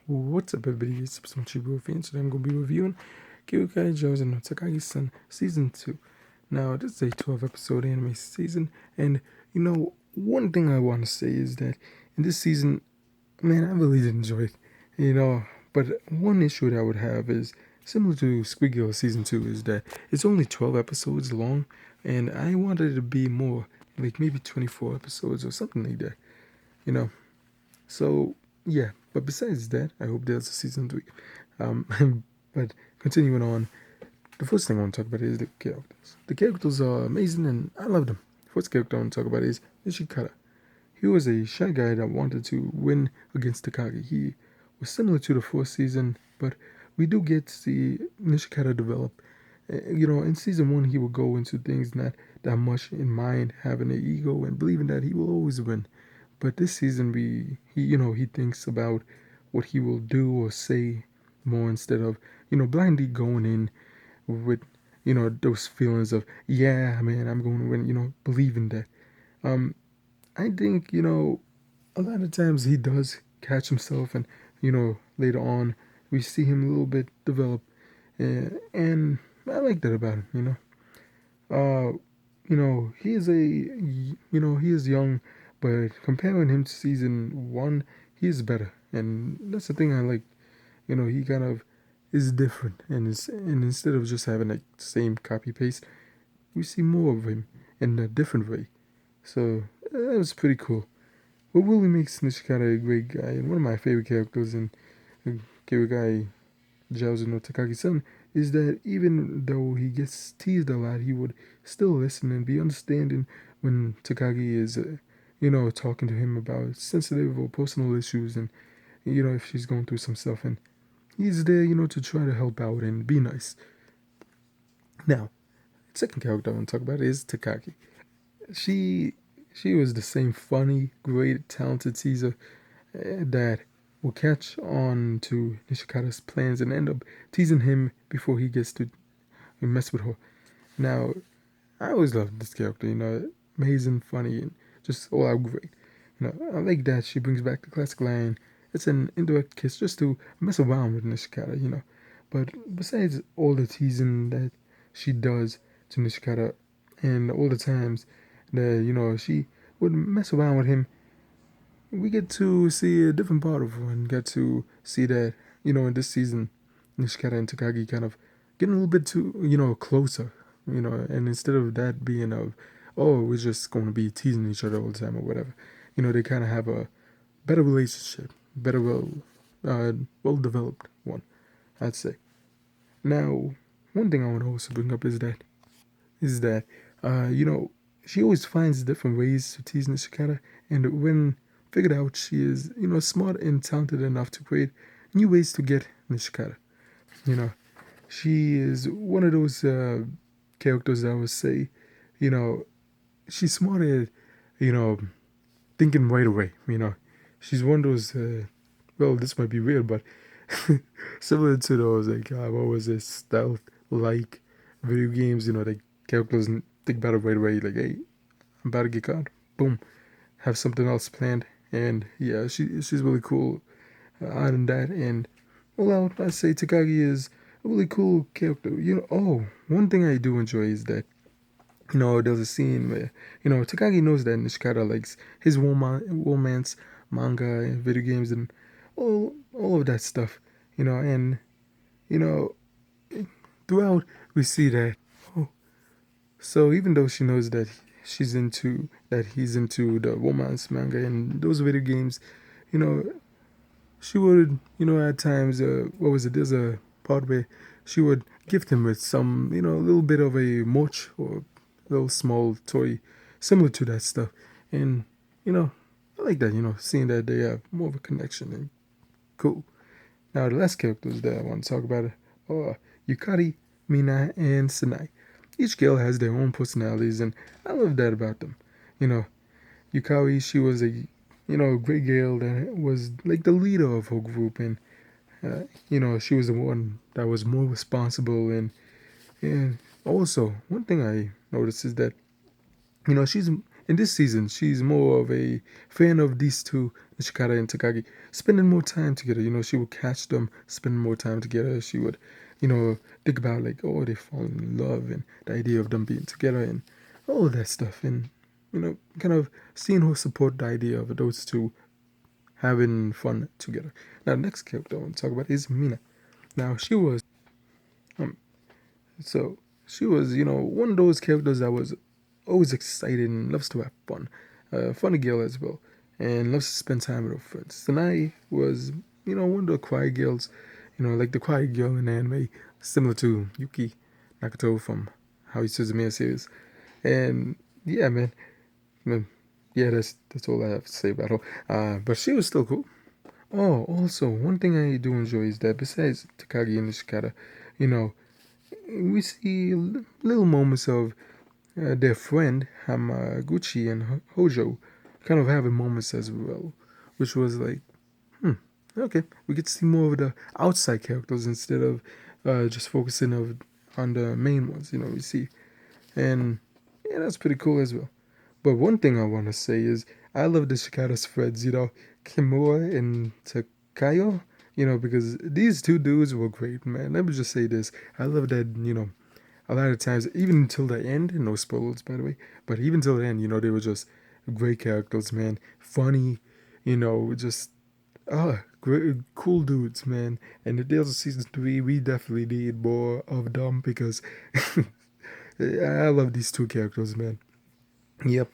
What's up, everybody? It's Supersmallchibiwolf, and today I'm going to be reviewing Karakai Jouzu No Takagi-San Season 2. Now, this is a 12-episode anime season, and, one thing I want to say is that in this season, man, I really did enjoy it, but one issue that I would have is, similar to Squid Girl Season 2, is that it's only 12 episodes long, and I wanted it to be more, like maybe 24 episodes or something like that. So, yeah, but besides that, I hope there's a season 3. But continuing on, the first thing I want to talk about is the characters. The characters are amazing and I love them. The first character I want to talk about is Nishikata. He was a shy guy that wanted to win against Takagi. He was similar to the first season, but we do get to see Nishikata develop. In season 1, he would go into things not that much in mind, having an ego and believing that he will always win. But this season, he thinks about what he will do or say more instead of, blindly going in with, those feelings of, yeah, man, I'm going to win, believing that. I think, a lot of times he does catch himself and, later on we see him a little bit develop. And I like that about him. He is he is young, but comparing him to season 1, he is better. And that's the thing I like. He kind of is different. And instead of just having like the same copy paste, we see more of him in a different way. So that was pretty cool. What really makes Nishikata a great guy and one of my favorite characters in Karakai Jouzu No Takagi-San is that even though he gets teased a lot, he would still listen and be understanding when Takagi is, talking to him about sensitive or personal issues and, if she's going through some stuff. And he's there, to try to help out and be nice. Now, the second character I want to talk about is Takagi. She was the same funny, great, talented teaser that will catch on to Nishikata's plans and end up teasing him before he gets to mess with her. Now, I always loved this character, amazing, funny, and just all out great. I like that she brings back the classic line, it's an indirect kiss just to mess around with Nishikata. But besides all the teasing that she does to Nishikata and all the times that, she would mess around with him, we get to see a different part of her and get to see that, in this season, Nishikata and Takagi kind of getting a little bit too, closer, and instead of that being of, oh, we're just going to be teasing each other all the time or whatever, they kind of have a better relationship, better, well-developed one, I'd say. Now, one thing I want to also bring up is that, she always finds different ways to tease Nishikata, and when figured out she is, smart and talented enough to create new ways to get Nishikata. You know, she is one of those characters that I would say, you know, she's smart at, you know, thinking right away. She's one of those, well, this might be weird, but similar to those, like, what was it, stealth-like video games, the characters think about it right away, like, hey, I'm about to get caught, boom, have something else planned, and yeah, she's really cool on that, and well, I'd say Takagi is a really cool character. One thing I do enjoy is that, there's a scene where, Takagi knows that Nishikata likes his romance, manga, and video games, and all of that stuff, and, you know, throughout we see that, oh, so even though she knows that he's into the romance manga and those video games, you know, she would, at times, what was it? There's a part where she would gift him with some, a little bit of a moch or a little small toy similar to that stuff. And, I like that, seeing that they have more of a connection and cool. Now, the last characters that I want to talk about are Yukari, Mina, and Shin-Ei. Each girl has their own personalities, and I love that about them. You know, Yukari, she was a great girl that was like the leader of her group, and she was the one that was more responsible. And also, one thing I noticed is that she's in this season, she's more of a fan of these two, Nishikata and Takagi, spending more time together. She would catch them, spend more time together. She would, think about like, oh, they fall in love and the idea of them being together and all that stuff. And, kind of seeing her support the idea of those two having fun together. Now, the next character I want to talk about is Mina. Now, um, she was, one of those characters that was always excited and loves to have fun. Funny girl as well, and loves to spend time with her friends. Sanai was, one of the quiet girls, like the quiet girl in anime, similar to Yuki Nakato from How Suzumiya series. And yeah, man, yeah, that's all I have to say about her. But she was still cool. Oh, also, one thing I do enjoy is that besides Takagi and Nishikata, you know, we see little moments of their friend Hamaguchi and Hojo kind of having moments as well, which was like, okay, we get to see more of the outside characters instead of just focusing on the main ones, we see. And yeah, that's pretty cool as well. But one thing I want to say is I love the Shikata's friends, Kimura and Takayo, because these two dudes were great, man. Let me just say this. I love that, a lot of times, even until the end, no spoilers, by the way, but even till the end, they were just great characters, man. Funny, just, great, cool dudes, man. And if there's a season 3, we definitely need more of them because I love these two characters, man. Yep.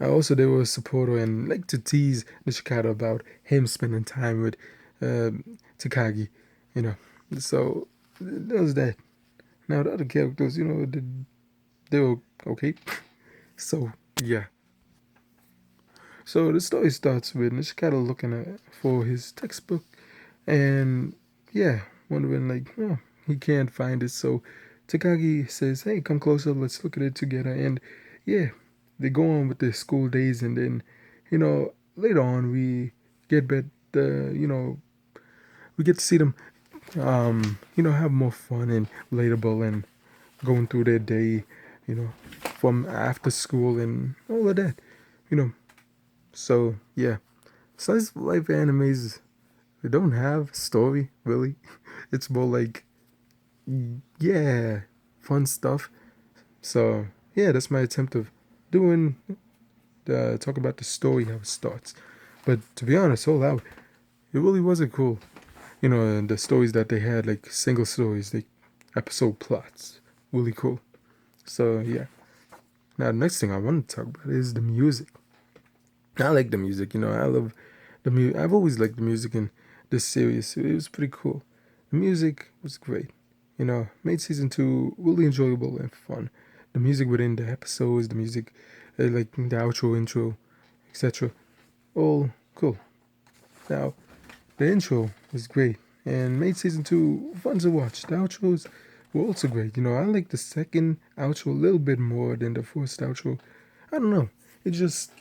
Also, they were a supporter and like to tease Nishikata about him spending time with Takagi, you know. So, there's that. Now, the other characters, they were okay. So, yeah. So, the story starts with Nishikata looking for his textbook and, yeah, wondering, like, he can't find it. So, Takagi says, hey, come closer, let's look at it together. And, yeah, they go on with their school days. And then, later on, we get back, we get to see them, have more fun and relatable and going through their day, from after school and all of that, you know. So yeah, slice of life animes they don't have story really. It's more like yeah, fun stuff. So yeah, that's my attempt of doing talk about the story how it starts. But to be honest, all out, it really wasn't cool. And the stories that they had like single stories, like episode plots, really cool. So yeah. Now the next thing I want to talk about is the music. I like the music. I love the music. I've always liked the music in this series. It was pretty cool. The music was great. Made season 2 really enjoyable and fun. The music within the episodes, the music, like the outro, intro, etc. All cool. Now, the intro was great and made season 2 fun to watch. The outros were also great. I like the second outro a little bit more than the first outro. I don't know. It just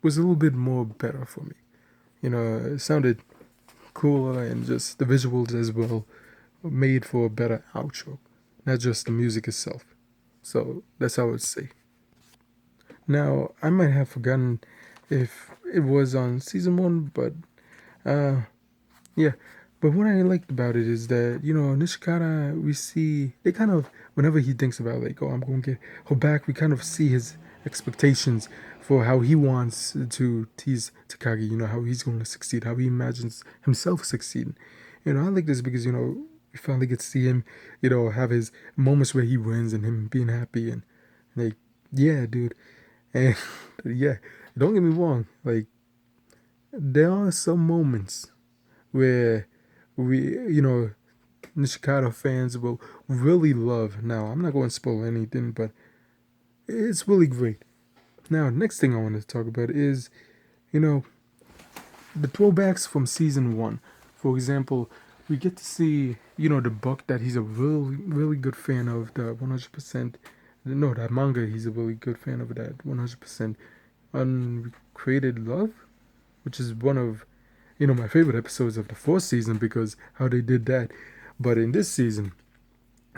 was a little bit more better for me. It sounded cooler and just the visuals as well made for a better outro, not just the music itself. So that's how I would say. Now, I might have forgotten if it was on season 1, but uh, yeah. But what I liked about it is that, Nishikata, we see, they kind of, whenever he thinks about, like, oh, I'm going to get her back, we kind of see his expectations for how he wants to tease Takagi, how he's going to succeed, how he imagines himself succeeding. I like this because, we finally get to see him, have his moments where he wins and him being happy and, like, yeah, dude. And, yeah, don't get me wrong, like, there are some moments where Nishikata fans will really love. Now, I'm not going to spoil anything, but it's really great. Now, next thing I want to talk about is, you know, the throwbacks from season 1. For example, we get to see, the book that he's a really, really good fan of, the 100%. No, that manga, he's a really good fan of that 100% Uncreated Love, which is one of my favorite episodes of the fourth season because how they did that. But in this season,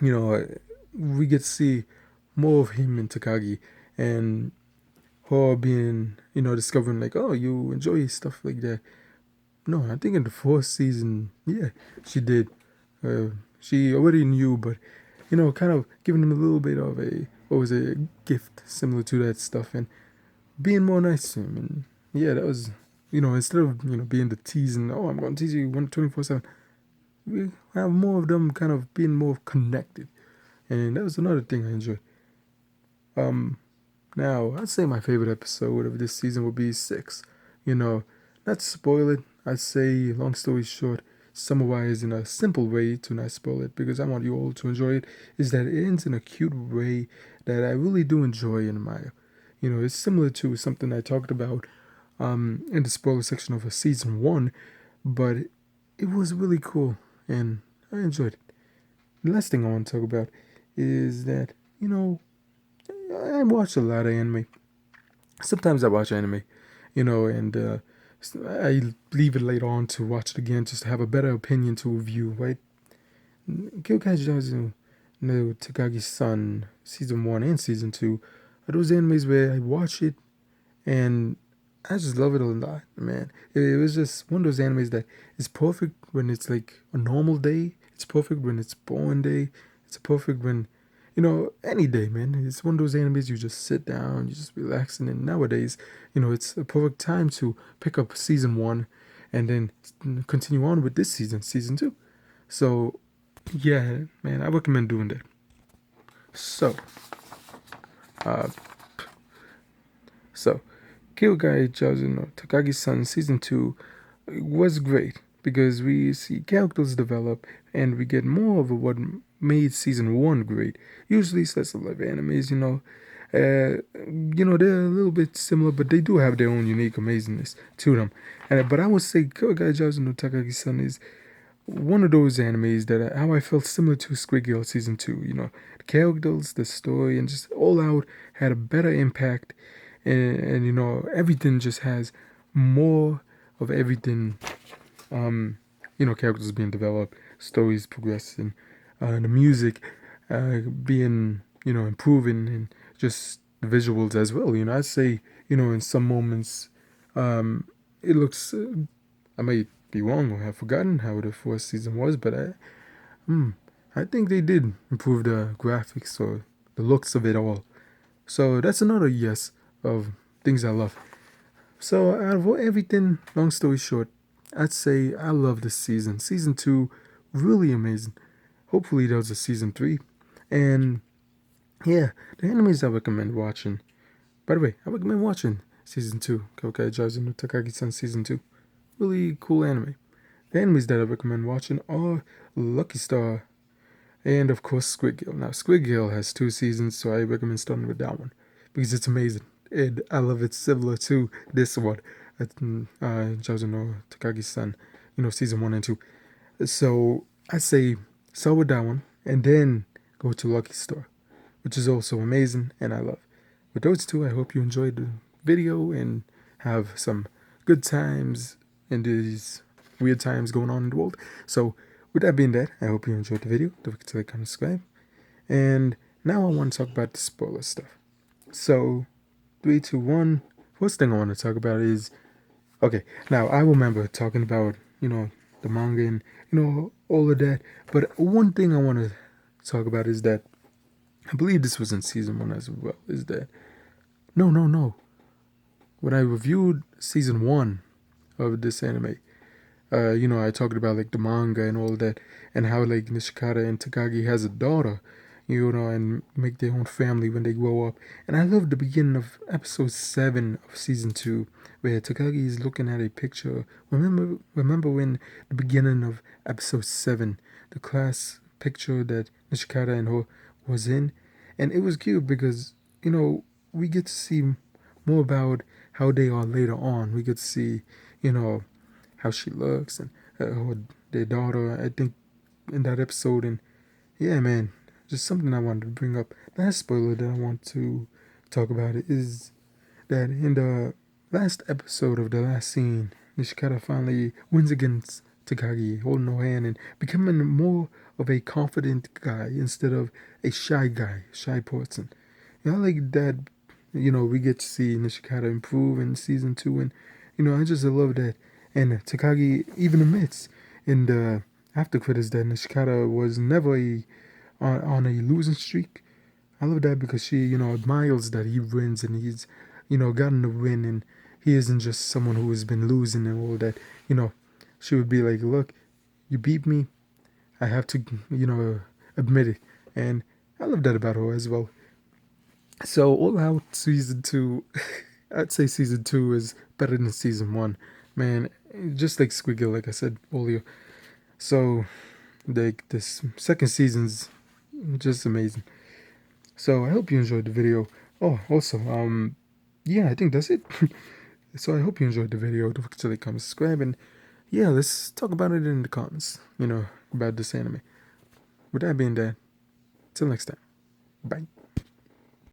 we get to see more of him and Takagi, and her being, discovering like, oh, you enjoy stuff like that. No, I think in the fourth season, yeah, she did. Uh, she already knew, but kind of giving him a little bit of a what was it, a gift similar to that stuff, and being more nice to him. And yeah, that was, instead of being the teasing, oh, I'm going to tease you 24/7. We have more of them kind of being more connected, and that was another thing I enjoyed. Um, Now I'd say my favorite episode of this season would be 6. Not to spoil it, I'd say, long story short, summarize in a simple way to not spoil it because I want you all to enjoy it, is that it ends in a cute way that I really do enjoy and admire. It's similar to something I talked about in the spoiler section of a season 1, but it was really cool and I enjoyed it. The last thing I want to talk about is that, I watch a lot of anime. Sometimes I watch anime, and I leave it later on to watch it again just to have a better opinion to review, right? Karakai Jouzu No Takagi-San season 1 and season 2 are those animes where I watch it and I just love it a lot, man. It was just one of those animes that is perfect when it's like a normal day. It's perfect when it's boring day. It's perfect when, any day, man. It's one of those animes you just sit down, you just relaxing. And nowadays, it's a perfect time to pick up season 1 and then continue on with this season 2. So, yeah, man, I recommend doing that. So, uh, so Kyogai Jouzu no Takagi-san season 2 was great because we see characters develop and we get more of what made season 1 great. Usually slice of life animes, they're a little bit similar, but they do have their own unique amazingness to them. But I would say Kyogai Jouzu no Takagi-san is one of those animes that how I felt similar to Squid Girl season 2. The characters, the story, and just all out had a better impact, and everything just has more of everything. Characters being developed, stories progressing, the music being improving, and just the visuals as well. I'd say in some moments, it looks. I may be wrong or have forgotten how the first season was, but I think they did improve the graphics or the looks of it all. So that's another yes of things I love. So out of everything, long story short, I'd say I love this season. Season 2, really amazing. Hopefully there's a season 3. And yeah, the animes I recommend watching. By the way, I recommend watching season 2, Kyokai Jouzu no Takagi-san season 2. Really cool anime. The animes that I recommend watching are Lucky Star and of course Squid Girl. Now Squid Girl has 2 seasons, so I recommend starting with that one because it's amazing. And I love it similar to this one, Jouzu no Takagi-san, season 1 and 2. So I say start with that one and then go to Lucky Star, which is also amazing and I love. With those 2, I hope you enjoyed the video and have some good times in these weird times going on in the world. So with that being that, I hope you enjoyed the video. Don't forget to like, comment, subscribe. And now I want to talk about the spoiler stuff. So 3, 2, 1. First thing I want to talk about is, okay, now I remember talking about, the manga and, all of that. But one thing I want to talk about is that, I believe this was in season 1 as well, is that, no. When I reviewed season 1 of this anime, I talked about like the manga and all that, and how like Nishikata and Takagi has a daughter, and make their own family when they grow up. And I love the beginning of episode 7 of season 2, where Takagi is looking at a picture. Remember when the beginning of episode 7, the class picture that Nishikata and her was in, and it was cute because we get to see more about how they are later on. We get to see, how she looks and their daughter, I think, in that episode. And yeah, man, just something I wanted to bring up. Last spoiler that I want to talk about is that in the last episode of the last scene, Nishikata finally wins against Takagi, holding her hand and becoming more of a confident guy instead of a shy guy, shy person. I like that, we get to see Nishikata improve in season 2, and I just love that. And Takagi even admits in the after credits that Nishikata was never on a losing streak. I love that because she, admires that he wins and he's, gotten the win, and he isn't just someone who has been losing and all that. She would be like, look, you beat me. I have to, admit it. And I love that about her as well. So, all out season 2, I'd say season 2 is better than season 1. Man, just like Squiggle, like I said earlier. So, this second season's just amazing. So I hope you enjoyed the video. Oh, also, yeah, I think that's it. So I hope you enjoyed the video. Don't forget to like, comment, subscribe, and yeah, let's talk about it in the comments. About this anime. With that being said, till next time, bye.